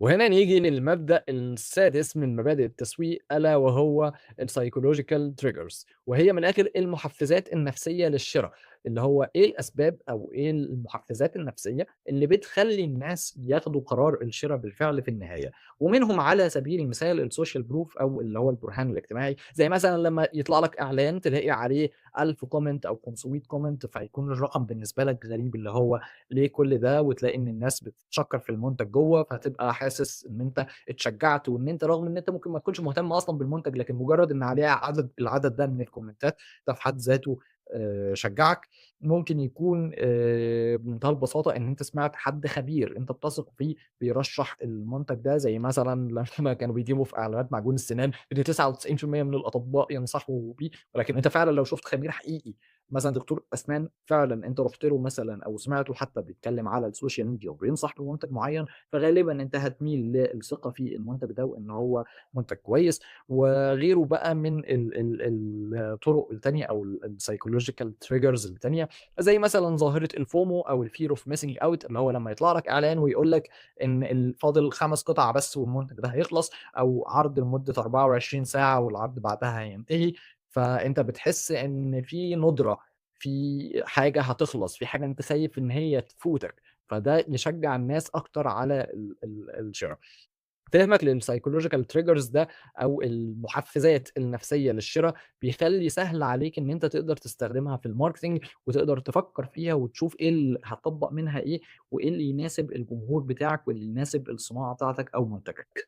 وهنا نيجي للمبدأ السادس من مبادئ التسويق ألا وهو الpsychological triggers، وهي من الآخر المحفزات النفسية للشرا، اللي هو إيه الأسباب أو إيه المحفزات النفسية اللي بتخلّي الناس ياخدوا قرار الشرا بالفعل في النهاية، ومنهم على سبيل المثال الsocial proof أو اللي هو البرهان الاجتماعي، زي مثلًا لمّا يطلع لك إعلان تلاقي عليه 1000 comment أو 500 comment فيكون الرقم بالنسبة لك غريب، اللي هو ليه كل ده؟ وتلاقي إن الناس بتشكّر في المنتج جوّه، فتبقى حاسس إن أنت اتشجّعت، وإن أنت رغم إن أنت ممكن ما تكونش مهتم أصلًا بالمنتج، لكن مجرّد إن عليه العدد ده من الكومنتات ده في حد ذاته شجّعك. ممكن يكون بمنتهى البساطة إن أنت سمعت حد خبير أنت بتثق فيه بيرشّح المنتج ده، زي مثلًا لمّا كانوا بيجيبوا في إعلانات معجون السنان إن 99% من الأطباء ينصحوا بيه، ولكن أنت فعلًا لو شُفت خبير حقيقي مثلًا دكتور أسنان فعلًا أنت رُحت له مثلًا أو سمعته حتى بيتكلم على السوشيال ميديا وبينصح بمنتج معيّن، فغالبًا أنت هتميل للثقة في المنتج ده وإن هو منتج كويس، وغيره بقى من الطرق التانية أو الpsychological triggers التانية، زي مثلًا ظاهرة الFOMO أو الFear of missing out، اللي هو لمّا يطلع لك إعلان ويقول لك إن فاضل 5 قطع بس والمنتج ده هيخلص، أو عرض لمدة 24 ساعة والعرض بعدها هينتهي، فأنت بتحس إن في ندرة، في حاجة هتخلص، في حاجة أنت خايف إن هي تفوتك، فده يشجّع الناس أكتر على الشِرا. فهمك للpsychological triggers ده أو المحفزات النفسية للشِرا، بيخلّي سهل عليك إن أنت تقدر تستخدمها في الmarketing وتقدر تفكّر فيها وتشوف إيه هتطبّق منها إيه، وإيه اللي يناسب الجمهور بتاعك واللي يناسب الصناعة بتاعتك أو منتجك.